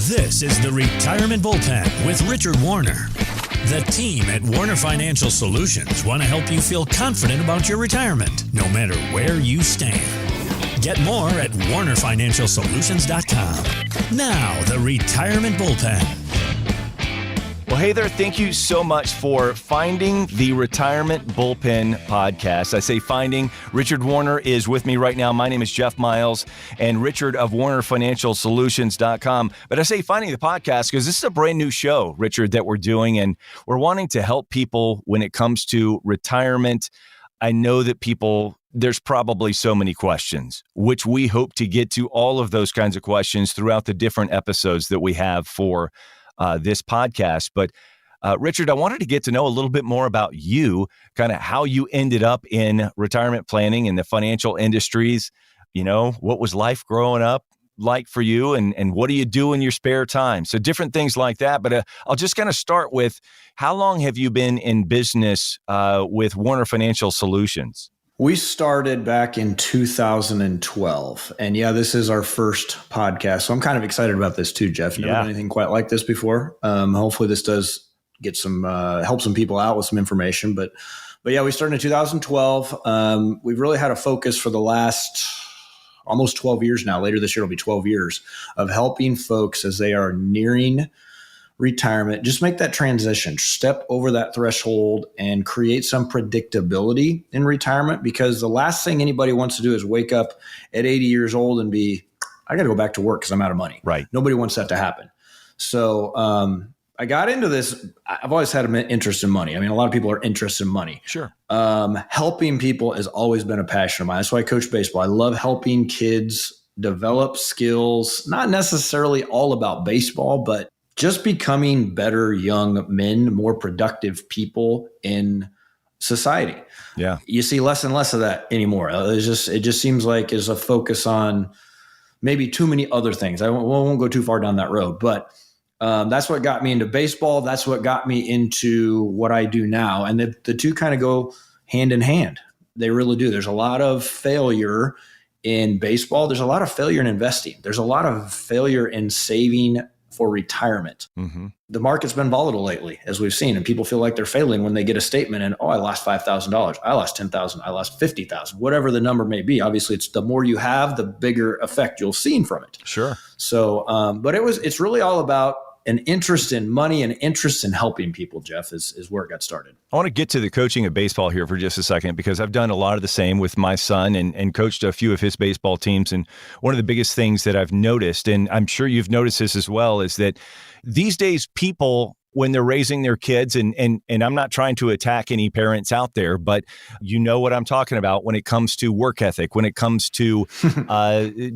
This is the Retirement Bullpen with Richard Warner. The team at Warner Financial Solutions want to help you feel confident about your retirement, no matter where you stand. Get more at warnerfinancialsolutions.com. Now, the Retirement Bullpen. Well, hey there. Thank you so much for finding the Retirement Bullpen Podcast. I say finding. Richard Warner is with me right now. My name is Jeff Miles and Richard of warnerfinancialsolutions.com. But I say finding the podcast because this is a brand new show, Richard, that we're doing, and we're wanting to help people when it comes to retirement. I know that there's probably so many questions, which we hope to get to all of those kinds of questions throughout the different episodes that we have for this podcast. But Richard, I wanted to get to know a little bit more about you, kind of how you ended up in retirement planning in the financial industries. You know, what was life growing up like for you, and what do you do in your spare time? So different things like that. But I'll just kind of start with, how long have you been in business with Warner Financial Solutions? We started back in 2012. And yeah, this is our first podcast. So I'm kind of excited about this too, Jeff. Never done anything quite like this before. Hopefully this does get some, help some people out with some information. But yeah, we started in 2012. We've really had a focus for the last almost 12 years now. Later this year, it'll be 12 years of helping folks as they are nearing retirement, just make that transition, step over that threshold and create some predictability in retirement, because the last thing anybody wants to do is wake up at 80 years old and I got to go back to work because I'm out of money. Right. Nobody wants that to happen. So I got into this. I've always had an interest in money. I mean, a lot of people are interested in money. Sure. Helping people has always been a passion of mine. That's why I coach baseball. I love helping kids develop skills, not necessarily all about baseball, but just becoming better young men, more productive people in society. Yeah. You see less and less of that anymore. It just seems like is a focus on maybe too many other things. I won't go too far down that road, but that's what got me into baseball. That's what got me into what I do now. And the two kind of go hand in hand. They really do. There's a lot of failure in baseball. There's a lot of failure in investing. There's a lot of failure in saving for retirement. Mm-hmm. The market's been volatile lately, as we've seen, and people feel like they're failing when they get a statement and, I lost $5,000. I lost $10,000. I lost $50,000, whatever the number may be. Obviously, it's the more you have, the bigger effect you'll see from it. Sure. So, but it's really all about an interest in money and interest in helping people, Jeff, is where it got started. I want to get to the coaching of baseball here for just a second, because I've done a lot of the same with my son and coached a few of his baseball teams. And one of the biggest things that I've noticed, and I'm sure you've noticed this as well, is that these days people, when they're raising their kids, and I'm not trying to attack any parents out there, but you know what I'm talking about when it comes to work ethic, when it comes to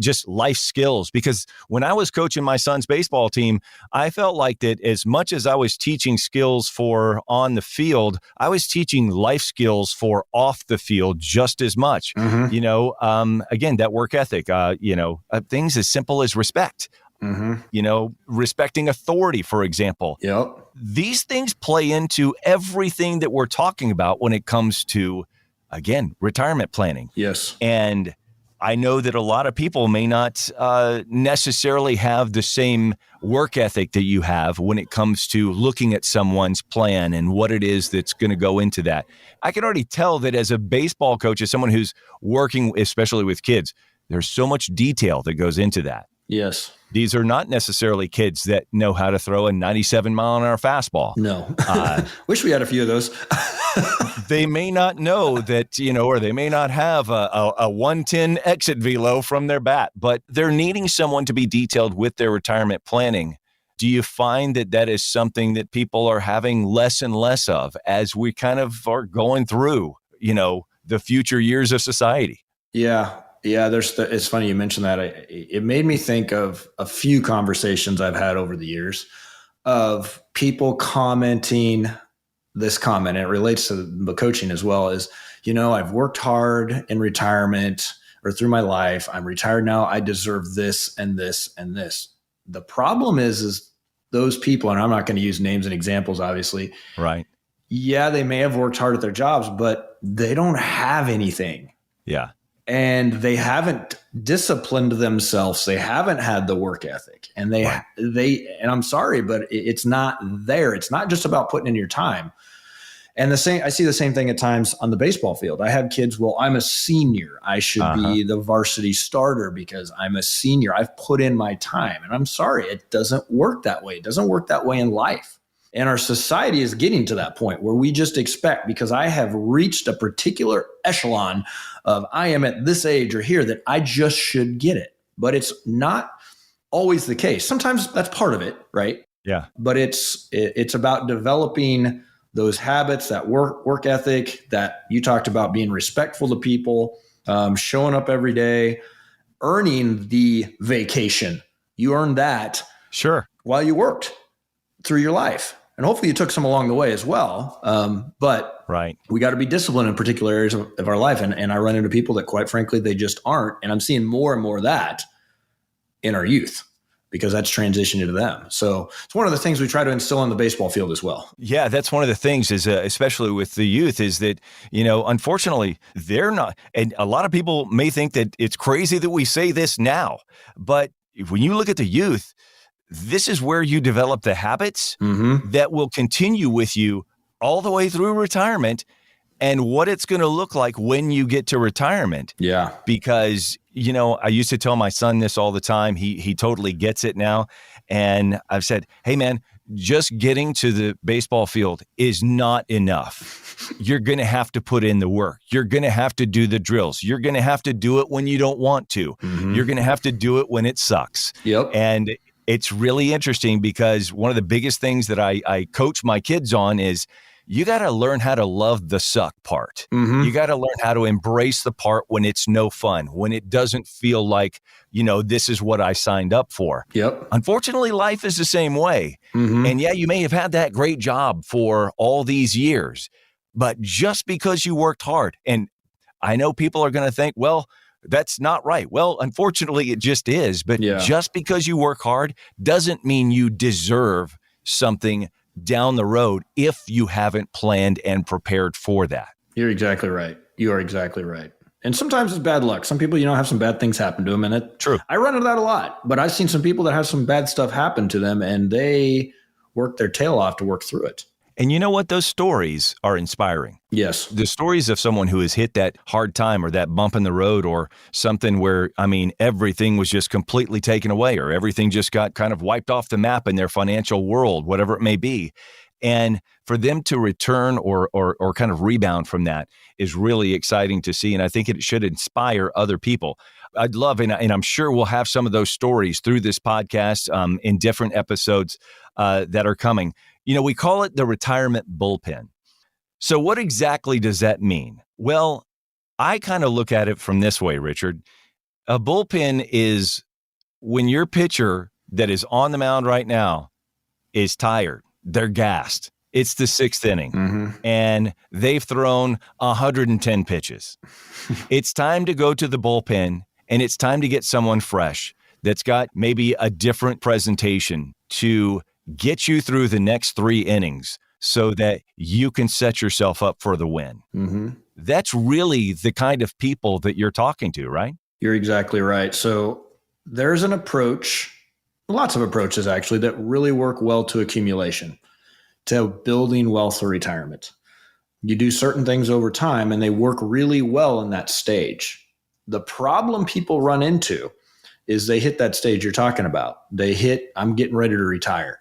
just life skills. Because when I was coaching my son's baseball team, I felt like that as much as I was teaching skills for on the field, I was teaching life skills for off the field just as much. Mm-hmm. You know, again, that work ethic, things as simple as respect. Mm-hmm. You know, respecting authority, for example. Yep. These things play into everything that we're talking about when it comes to, again, retirement planning. Yes. And I know that a lot of people may not necessarily have the same work ethic that you have when it comes to looking at someone's plan and what it is that's going to go into that. I can already tell that as a baseball coach, as someone who's working, especially with kids, there's so much detail that goes into that. Yes. These are not necessarily kids that know how to throw a 97-mile-an-hour fastball. No. Wish we had a few of those. They may not know that, or they may not have a 110 exit velo from their bat, but they're needing someone to be detailed with their retirement planning. Do you find that is something that people are having less and less of as we kind of are going through, the future years of society? Yeah. Yeah, it's funny you mentioned that. It made me think of a few conversations I've had over the years of people commenting this comment, and it relates to the coaching as well, is, I've worked hard in retirement or through my life. I'm retired now. I deserve this and this and this. The problem is those people, and I'm not going to use names and examples, obviously. Right. Yeah, they may have worked hard at their jobs, but they don't have anything. Yeah. and they haven't disciplined themselves. They haven't had the work ethic, and and I'm sorry, but it's not there. It's not just about putting in your time. And I see the same thing at times on the baseball field. I have kids, well, I'm a senior. I should be the varsity starter because I'm a senior. I've put in my time. And I'm sorry, it doesn't work that way. It doesn't work that way in life. And our society is getting to that point where we just expect, because I have reached a particular echelon of I am at this age or here, that I just should get it. But it's not always the case. Sometimes that's part of it, right? Yeah. But it's about developing those habits, that work ethic that you talked about, being respectful to people, showing up every day, earning the vacation. You earned that while you worked through your life. And hopefully you took some along the way as well. But we got to be disciplined in particular areas of our life. And I run into people that, quite frankly, they just aren't. And I'm seeing more and more of that in our youth, because that's transitioning to them. So it's one of the things we try to instill on the baseball field as well. Yeah, that's one of the things is, especially with the youth, is that, unfortunately, they're not, and a lot of people may think that it's crazy that we say this now, but when you look at the youth, this is where you develop the habits that will continue with you all the way through retirement, and what it's going to look like when you get to retirement. Yeah. Because, I used to tell my son this all the time. He totally gets it now. And I've said, hey, man, just getting to the baseball field is not enough. You're going to have to put in the work. You're going to have to do the drills. You're going to have to do it when you don't want to. You're going to have to do it when it sucks. Yep. And it's really interesting, because one of the biggest things that I coach my kids on is, you got to learn how to love the suck part. You got to learn how to embrace the part when it's no fun, when it doesn't feel like, this is what I signed up for. Yep. Unfortunately, life is the same way. And yeah, you may have had that great job for all these years, but just because you worked hard, and I know people are going to think, well, that's not right. Well, unfortunately, it just is. But just because you work hard doesn't mean you deserve something down the road if you haven't planned and prepared for that. You're exactly right. You are exactly right. And sometimes it's bad luck. Some people, have some bad things happen to them. And True. I run into that a lot, but I've seen some people that have some bad stuff happen to them, and they work their tail off to work through it. And you know what? Those stories are inspiring. Yes. The stories of someone who has hit that hard time or that bump in the road, or something where, everything was just completely taken away, or everything just got kind of wiped off the map in their financial world, whatever it may be. And for them to return or kind of rebound from that is really exciting to see. And I think it should inspire other people. I'd love, and I'm sure we'll have some of those stories through this podcast in different episodes that are coming. We call it the Retirement Bullpen. So what exactly does that mean? Well, I kind of look at it from this way, Richard. A bullpen is when your pitcher that is on the mound right now is tired. They're gassed. It's the sixth inning, and they've thrown 110 pitches. It's time to go to the bullpen, and it's time to get someone fresh that's got maybe a different presentation to get you through the next 3 innings so that you can set yourself up for the win. That's really the kind of people that you're talking to, right? You're exactly right. So there's an approach, lots of approaches actually, that really work well to accumulation, to building wealth for retirement. You do certain things over time and they work really well in that stage. The problem people run into is they hit that stage you're talking about. They hit, I'm getting ready to retire.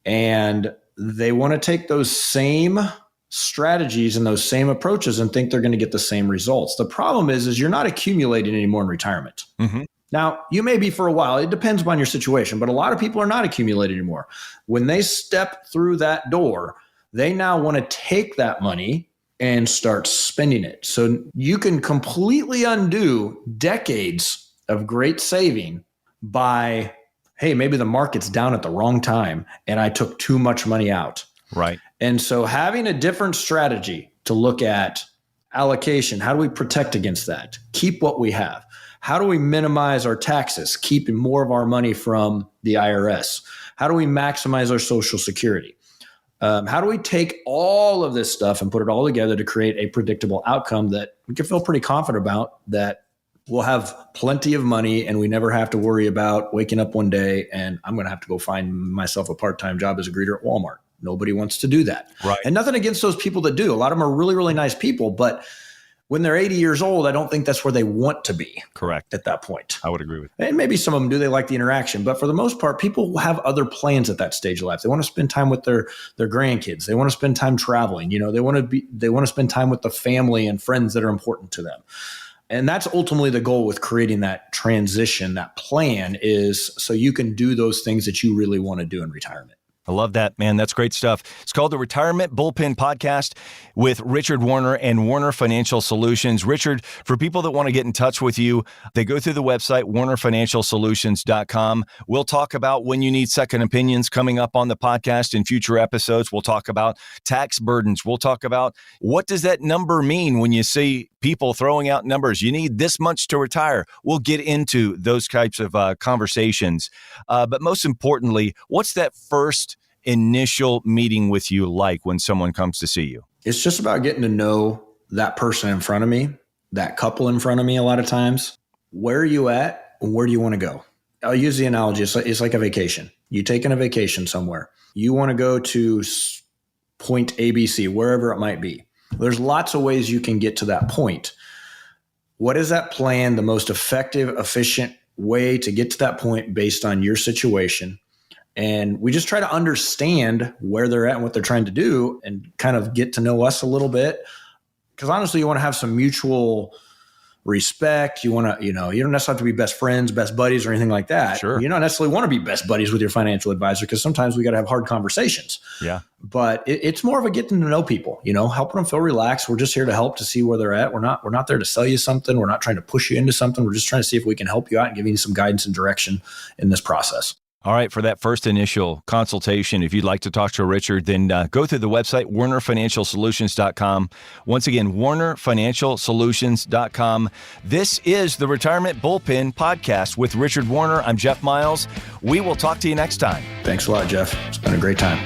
And they want to take those same strategies and those same approaches and think they're going to get the same results. The problem is you're not accumulating anymore in retirement. Now, you may be for a while. It depends upon your situation, but a lot of people are not accumulating anymore. When they step through that door, they now want to take that money and start spending it. So you can completely undo decades of great saving by, hey, maybe the market's down at the wrong time and I took too much money out. Right. And so having a different strategy to look at allocation, how do we protect against that? Keep what we have. How do we minimize our taxes, keeping more of our money from the IRS? How do we maximize our Social Security? How do we take all of this stuff and put it all together to create a predictable outcome that we can feel pretty confident about, that we'll have plenty of money and we never have to worry about waking up one day and I'm going to have to go find myself a part-time job as a greeter at Walmart. Nobody wants to do that. Right. And nothing against those people that do. A lot of them are really, really nice people, but when they're 80 years old, I don't think that's where they want to be. Correct. At that point. I would agree with you. And maybe some of them do. They like the interaction. But for the most part, people have other plans at that stage of life. They want to spend time with their grandkids. They want to spend time traveling. They want to spend time with the family and friends that are important to them. And that's ultimately the goal with creating that transition. That plan is so you can do those things that you really want to do in retirement. I love that, man. That's great stuff. It's called the Retirement Bullpen Podcast with Richard Warner and Warner Financial Solutions. Richard, for people that want to get in touch with you, they go through the website, warnerfinancialsolutions.com. We'll talk about when you need second opinions coming up on the podcast in future episodes. We'll talk about tax burdens. We'll talk about what does that number mean when you see people throwing out numbers. You need this much to retire. We'll get into those types of conversations. But most importantly, what's that first initial meeting with you like when someone comes to see you? It's just about getting to know that person in front of me, that couple in front of me a lot of times. Where are you at? Where do you want to go? I'll use the analogy. It's like a vacation. You taking a vacation somewhere. You want to go to point ABC, wherever it might be. There's lots of ways you can get to that point. What is that plan, the most effective, efficient way to get to that point based on your situation? And we just try to understand where they're at and what they're trying to do and kind of get to know us a little bit. Because honestly, you want to have some mutual respect. You want to, you don't necessarily have to be best friends, best buddies, or anything like that. Sure. You don't necessarily want to be best buddies with your financial advisor because sometimes we got to have hard conversations. Yeah. But it's more of a getting to know people, helping them feel relaxed. We're just here to help, to see where they're at. We're not there to sell you something. We're not trying to push you into something. We're just trying to see if we can help you out and give you some guidance and direction in this process. All right. For that first initial consultation, if you'd like to talk to Richard, then go through the website, warnerfinancialsolutions.com. Once again, warnerfinancialsolutions.com. This is the Retirement Bullpen Podcast with Richard Warner. I'm Jeff Miles. We will talk to you next time. Thanks a lot, Jeff. It's been a great time.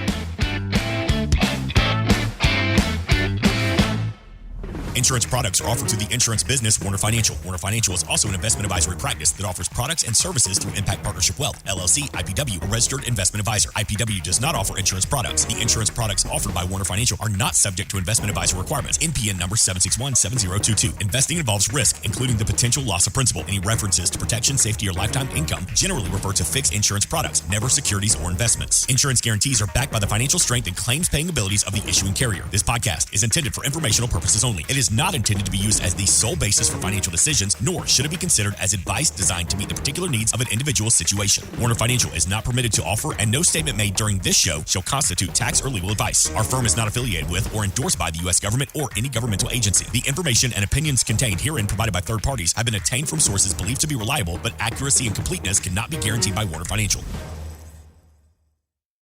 Insurance products are offered through the insurance business Warner Financial. Warner Financial is also an investment advisory practice that offers products and services through Impact Partnership Wealth, LLC, IPW, a registered investment advisor. IPW does not offer insurance products. The insurance products offered by Warner Financial are not subject to investment advisor requirements. NPN number 7617022. Investing involves risk, including the potential loss of principal. Any references to protection, safety, or lifetime income generally refer to fixed insurance products, never securities or investments. Insurance guarantees are backed by the financial strength and claims-paying abilities of the issuing carrier. This podcast is intended for informational purposes only. It is not intended to be used as the sole basis for financial decisions, nor should it be considered as advice designed to meet the particular needs of an individual situation. Warner Financial is not permitted to offer, and no statement made during this show shall constitute tax or legal advice. Our firm is not affiliated with or endorsed by the U.S. government or any governmental agency. The information and opinions contained herein provided by third parties have been obtained from sources believed to be reliable, but accuracy and completeness cannot be guaranteed by Warner Financial.